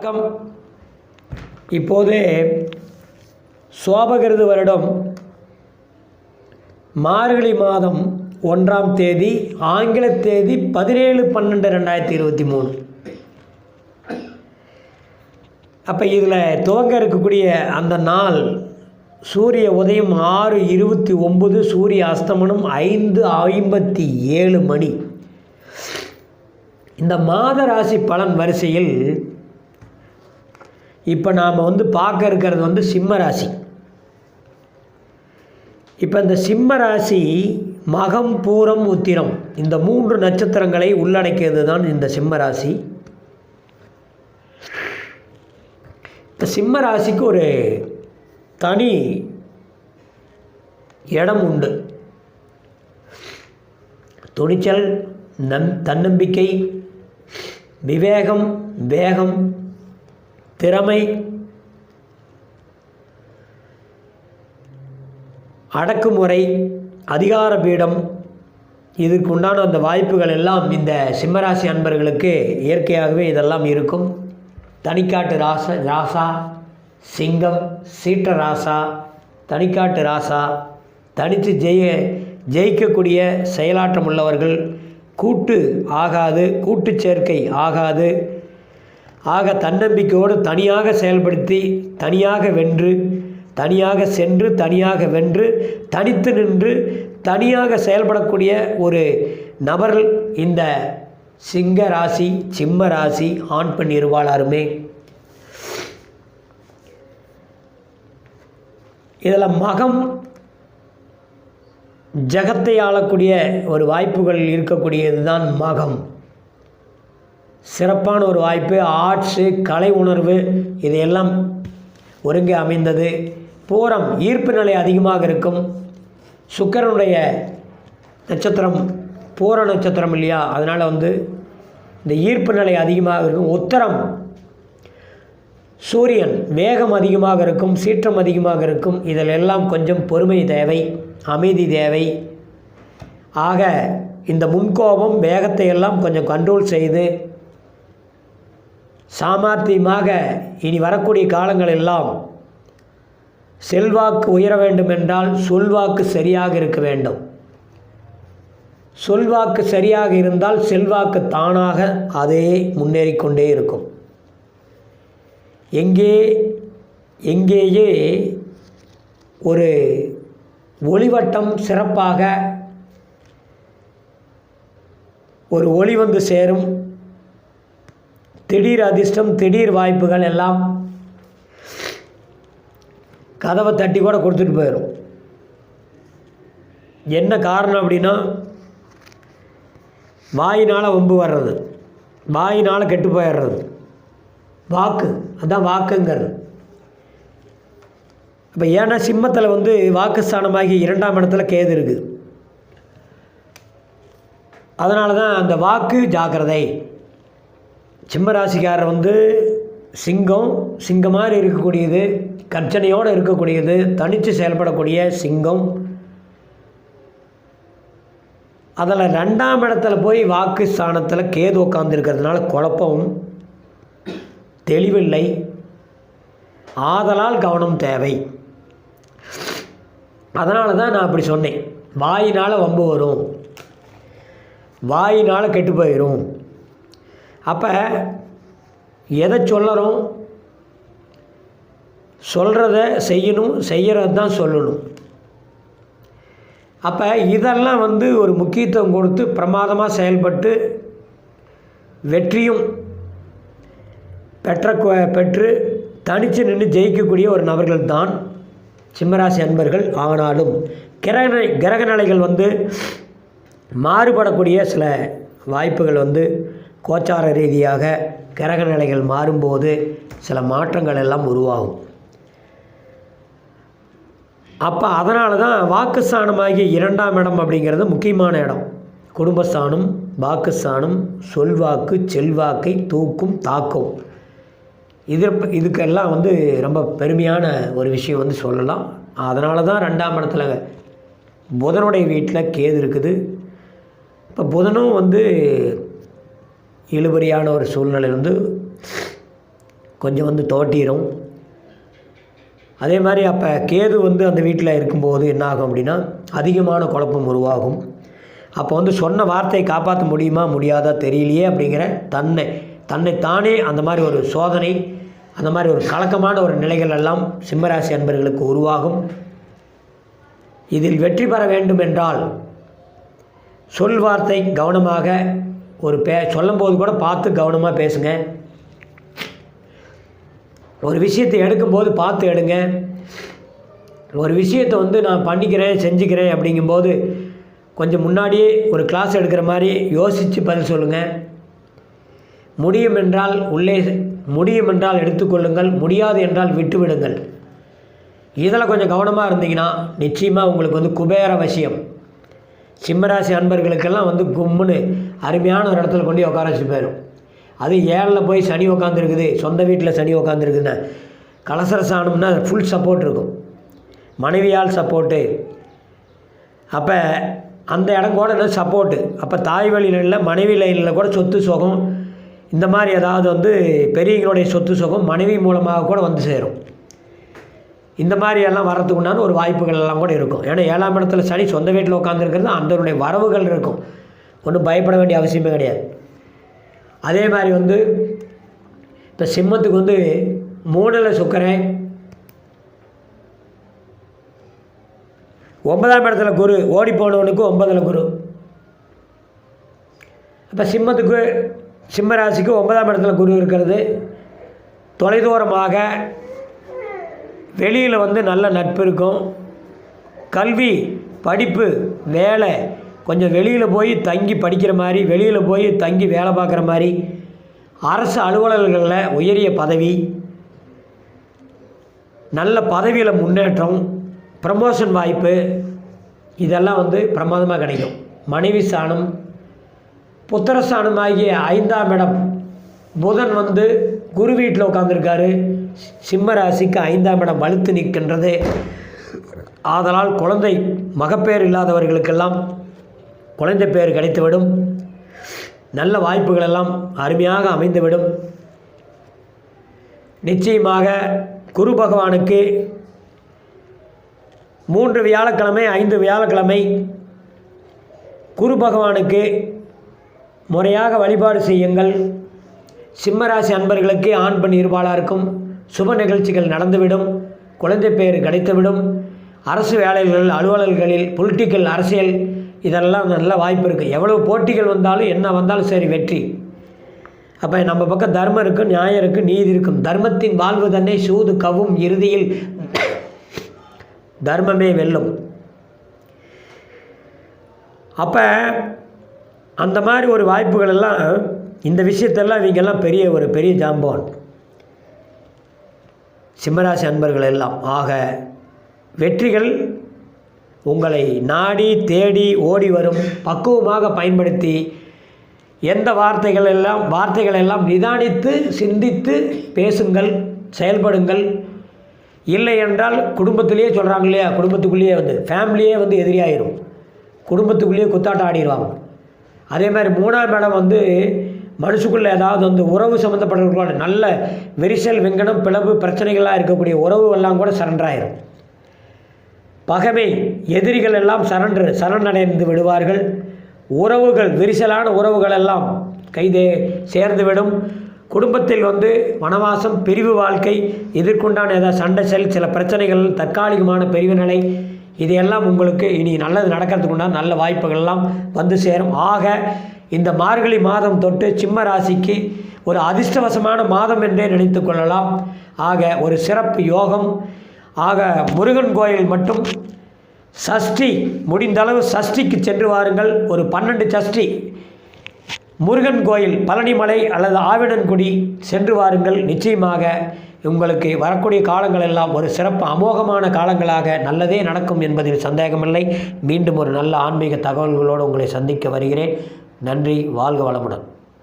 வணக்கம். இப்போது சோபகிருது வருடம் மார்கழி மாதம் 1ஆம் தேதி, ஆங்கில தேதி 17/12/2023. அப்போ இதில் துவங்க இருக்கக்கூடிய அந்த நாள் சூரிய உதயம் 6:29, சூரிய அஸ்தமனம் 5:57 மணி. இந்த மாத ராசி பலன் வரிசையில் இப்போ நாம் பார்க்க இருக்கிறது சிம்ம ராசி. இப்போ இந்த சிம்ம ராசி மகம், பூரம், உத்திரம் இந்த 3 நட்சத்திரங்களை உள்ளடக்கியது தான் இந்த சிம்ம ராசி. இந்த சிம்ம ராசிக்கு ஒரு தனி இடம் உண்டு. துணிச்சல், தன்னம்பிக்கை, விவேகம், வேகம், திறமை, அடக்குமுறை, அதிகார பீடம், இதற்கு உண்டான அந்த வாய்ப்புகள் எல்லாம் இந்த சிம்மராசி அன்பர்களுக்கு இயற்கையாகவே இதெல்லாம் இருக்கும். தனிக்காட்டு ராசா, சிங்கம், சீற்ற ராசா, தனிக்காட்டு ராசா, தனித்து ஜெயிக்கக்கூடிய செயலாற்றம் உள்ளவர்கள், கூட்டு ஆகாது, கூட்டு சேர்க்கை ஆகாது, ஆக தன்னம்பிக்கையோடு தனியாக செயல்படுத்தி, தனியாக வென்று, தனியாக சென்று, தனியாக வென்று, தனித்து நின்று, தனியாக செயல்படக்கூடிய ஒரு நபர்கள் இந்த சிங்க ராசி, சிம்ம ராசி ஆண் பெண் இருபாலாருமே. இதில் மகம் ஜகத்தை ஆளக்கூடிய ஒரு வாய்ப்புகள் இருக்கக்கூடியது தான் மகம். சிறப்பான ஒரு வாய்ப்பு. ஆர்ட்ஸு, கலை உணர்வு இதையெல்லாம் ஒருங்கே அமைந்தது. பூரம் ஈர்ப்பு நிலை அதிகமாக இருக்கும். சுக்கிரனுடைய நட்சத்திரம் பூர நட்சத்திரம் இல்லையா, அதனால் இந்த ஈர்ப்பு நிலை அதிகமாக இருக்கும். உத்தரம் சூரியன் வேகம் அதிகமாக இருக்கும், சீற்றம் அதிகமாக இருக்கும். இதில் எல்லாம் கொஞ்சம் பொறுமை தேவை, அமைதி தேவை. ஆக இந்த முன்கோபம் வேகத்தை எல்லாம் கொஞ்சம் கண்ட்ரோல் செய்து சாமர்த்தியமாக இனி வரக்கூடிய காலங்கள் எல்லாம் செல்வாக்கு உயர வேண்டும் என்றால் சொல்வாக்கு சரியாக இருக்க வேண்டும். சொல்வாக்கு சரியாக இருந்தால் செல்வாக்கு தானாக அதே முன்னேறிக்கொண்டே இருக்கும். எங்கேயே ஒரு ஒளிவட்டம் சிறப்பாக ஒரு ஒளி சேரும். திடீர் அதிர்ஷ்டம், திடீர் வாய்ப்புகள் எல்லாம் கதவை தட்டி கூட கொடுத்துட்டு போயிடும். என்ன காரணம் அப்படின்னா, வாயினால் வம்பு வர்றது, வாயினால் கெட்டு போயிடுறது, வாக்கு, அதுதான் வாக்குங்கிறது. இப்போ ஏன்னா சிம்மத்தில் வாக்குஸ்தானமாகி 2ஆம் இடத்துல கேது இருக்குது. அதனால தான் அந்த வாக்கு ஜாக்கிரதை. சிம்மராசிக்காரர் சிங்கம் மாதிரி இருக்கக்கூடியது, கர்ச்சனையோடு இருக்கக்கூடியது, தனித்து செயல்படக்கூடிய சிங்கம். அதில் 2ஆம் இடத்துல போய் வாக்கு ஸ்தானத்தில் கேது உட்காந்துருக்கிறதுனால குழப்பம், தெளிவில்லை. ஆதலால் கவனம் தேவை. அதனால தான் நான் அப்படி சொன்னேன். வாயினால் வம்பு வரும், வாயினால் கெட்டு போயிடும். அப்போ எதை சொல்லுறோம், சொல்கிறத செய்யணும், செய்கிறது தான் சொல்லணும். அப்போ இதெல்லாம் ஒரு முக்கியத்துவம் கொடுத்து பிரமாதமாக செயல்பட்டு வெற்றியும் பெற்று தனித்து நின்று ஜெயிக்கக்கூடிய ஒரு நபர்கள் தான் சிம்மராசி அன்பர்கள். ஆனாலும் கிரக நிலைகள் மாறுபடக்கூடிய சில வாய்ப்புகள் கோச்சார ரீதியாக கிரக நிலைகள் மாறும்போது சில மாற்றங்கள் எல்லாம் உருவாகும். அப்போ அதனால தான் வாக்குஸ்தானமாகிய 2ஆம் இடம் அப்படிங்கிறது முக்கியமான இடம். குடும்பஸ்தானம், வாக்குஸ்தானம், சொல்வாக்கு, செல்வாக்கை தூக்கும், தாக்கும். இதுக்கெல்லாம் ரொம்ப பெருமையான ஒரு விஷயம் சொல்லலாம். அதனால தான் 2ஆம் இடத்துல புதனுடைய வீட்டில் கேது இருக்குது. இப்போ புதனும் இழுபறியான ஒரு சூழ்நிலை கொஞ்சம் வந்து தோட்டிடும். அதே மாதிரி அப்போ கேது வந்து அந்த வீட்டில் இருக்கும்போது என்ன ஆகும் அப்படின்னா அதிகமான குழப்பம் உருவாகும். அப்போ வந்து சொன்ன வார்த்தையை காப்பாற்ற முடியுமா முடியாதா தெரியலையே அப்படிங்கிற தன்னைத்தானே அந்த மாதிரி ஒரு சோதனை, அந்த மாதிரி ஒரு கலக்கமான ஒரு நிலைகள் எல்லாம் சிம்மராசி அன்பர்களுக்கு உருவாகும். இதில் வெற்றி பெற வேண்டும் என்றால் சொல் வார்த்தை கவனமாக ஒரு சொல்லும்போது கூட பார்த்து கவனமாக பேசுங்க. ஒரு விஷயத்தை எடுக்கும்போது பார்த்து எடுங்க. ஒரு விஷயத்தை வந்து நான் பண்ணிக்கிறேன் செஞ்சுக்கிறேன் அப்படிங்கும்போது கொஞ்சம் முன்னாடியே ஒரு கிளாஸ் எடுக்கிற மாதிரி யோசித்து பதில் சொல்லுங்கள். முடியும் என்றால் எடுத்துக்கொள்ளுங்கள், முடியாது என்றால் விட்டுவிடுங்கள். இதில் கொஞ்சம் கவனமாக இருந்தீங்கன்னா நிச்சயமாக உங்களுக்கு வந்து குபேர வசியம். சிம்மராசி அன்பர்களுக்கெல்லாம் வந்து கும்முன்னு அருமையான ஒரு இடத்துல கொண்டு உட்கார வச்சு போயிடும். அது 7ல் போய் சனி உட்காந்துருக்குது, சொந்த வீட்டில் சனி உட்காந்துருக்குதுன்னா கலசர சாணம்னா ஃபுல் சப்போர்ட் இருக்கும், மனைவியால் சப்போர்ட்டு. அப்போ அந்த இடம் கூட என்ன சப்போர்ட்டு. அப்போ தாய் வழியில் இல்லை மனைவி லைனில் கூட சொத்து சுகம், இந்த மாதிரி ஏதாவது வந்து பெரியவங்களுடைய சொத்து சுகம் மனைவி மூலமாக கூட வந்து சேரும். இந்த மாதிரி எல்லாம் வரத்துக்கு உண்டான ஒரு வாய்ப்புகள் எல்லாம் கூட இருக்கும். ஏன்னா 7ஆம் இடத்துல சனி சொந்த வீட்டில் உட்காந்துருக்கிறது, அதனுடைய வரவுகள் இருக்கும். ஒன்றும் பயப்பட வேண்டிய அவசியமே கிடையாது. அதே மாதிரி வந்து இப்போ சிம்மத்துக்கு வந்து 3ல் சுக்கிரன், 9ஆம் இடத்துல குரு, ஓடி போனவனுக்கு 9ல் குரு. அப்போ சிம்மராசிக்கு 9ஆம் இடத்துல குரு இருக்கிறது. தொலைதூரமாக வெளியில் வந்து நல்ல நட்பு இருக்கும். கல்வி, படிப்பு, வேலை கொஞ்சம் வெளியில் போய் தங்கி படிக்கிற மாதிரி, வெளியில் போய் தங்கி வேலை பார்க்குற மாதிரி, அரசு அலுவலர்களில் உயரிய பதவி, நல்ல பதவியில் முன்னேற்றம், ப்ரமோஷன் வாய்ப்பு, இதெல்லாம் வந்து பிரமாதமாக கிடைக்கும். மனைவி ஸ்தானம், புத்திரஸ்தானம் ஆகிய 5ஆம் இடம் புதன் வந்து குரு வீட்டில் உட்காந்துருக்காரு. சிம்ம ராசிக்கு 5ஆம் இடம் வலுத்து நிற்கின்றது. ஆதலால் குழந்தை மகப்பேறு இல்லாதவர்களுக்கெல்லாம் குழந்தை பேர் கிடைத்துவிடும். நல்ல வாய்ப்புகள் எல்லாம் அருமையாக அமைந்துவிடும். நிச்சயமாக குரு பகவானுக்கு 3 வியாழக்கிழமை 5 வியாழக்கிழமை குரு பகவானுக்கு முறையாக வழிபாடு செய்யுங்கள். சிம்மராசி அன்பர்களுக்கு ஆண் பெண் இருபாலாருக்கும் சுப நிகழ்ச்சிகள் நடந்துவிடும். குழந்தை பேர் கிடைத்துவிடும். அரசு வேலைகள், அலுவலர்களில், பொலிட்டிக்கல், அரசியல் இதெல்லாம் நல்ல வாய்ப்பு இருக்குது. எவ்வளவு போட்டிகள் வந்தாலும் என்ன வந்தாலும் சரி வெற்றி. அப்போ நம்ம பக்கம் தர்மம் இருக்கும், நியாயம் இருக்கும், நீதி இருக்கும். தர்மத்தின் வாழ்வு தன்னை சூது கவும், இறுதியில் தர்மமே வெல்லும். அப்போ அந்த மாதிரி ஒரு வாய்ப்புகள் எல்லாம், இந்த விஷயத்தெல்லாம் இவங்கெல்லாம் பெரிய ஜாம்பவான் சிம்மராசி அன்பர்கள் எல்லாம். ஆக வெற்றிகள் உங்களை நாடி தேடி ஓடி வரும். பக்குவமாக பயன்படுத்தி எந்த வார்த்தைகள் எல்லாம் நிதானித்து சிந்தித்து பேசுங்கள், செயல்படுங்கள். இல்லை என்றால் குடும்பத்திலேயே சொல்கிறாங்க இல்லையா, குடும்பத்துக்குள்ளேயே வந்து ஃபேமிலியே வந்து எதிரியாயிரும், குடும்பத்துக்குள்ளேயே குத்தாட்டம் ஆடிடுவாங்க. அதே மாதிரி 3ஆம் இடம் வந்து மனுஷுக்குள்ளே ஏதாவது வந்து உறவு சம்மந்தப்பட்டவர்களோட நல்ல விரிசல், வெங்கடம், பிளவு பிரச்சனைகளாக இருக்கக்கூடிய உறவு எல்லாம் கூட சரண்டராயிரும். பகைமை எதிரிகள் எல்லாம் சரணடைந்து விடுவார்கள். உறவுகள், விரிசலான உறவுகள் எல்லாம் சேர்ந்துவிடும். குடும்பத்தில் வந்து வனவாசம், பிரிவு வாழ்க்கை, இதற்குண்டான ஏதாவது சண்டை சில பிரச்சனைகள், தற்காலிகமான பிரிவு நிலை, இதையெல்லாம் உங்களுக்கு இனி நல்லது நடக்கிறதுக்கு உண்டான நல்ல வாய்ப்புகள்லாம் வந்து சேரும். ஆக இந்த மார்கழி மாதம் தொட்டு சிம்ம ராசிக்கு ஒரு அதிர்ஷ்டவசமான மாதம் என்றே நினைத்து கொள்ளலாம். ஆக ஒரு சிறப்பு யோகம். ஆக முருகன் கோயில் மட்டும் சஷ்டி முடிந்தளவு சஷ்டிக்கு சென்று வாருங்கள். ஒரு 12 சஷ்டி முருகன் கோயில், பழனிமலை அல்லது ஆவினன்குடி சென்று வாருங்கள். நிச்சயமாக உங்களுக்கு வரக்கூடிய காலங்கள் எல்லாம் ஒரு சிறப்பு அமோகமான காலங்களாக நல்லதே நடக்கும் என்பதில் சந்தேகமில்லை. மீண்டும் ஒரு நல்ல ஆன்மீக தகவல்களோடு உங்களை சந்திக்க வருகிறேன். நன்றி. வாழ்க வளமுடன்.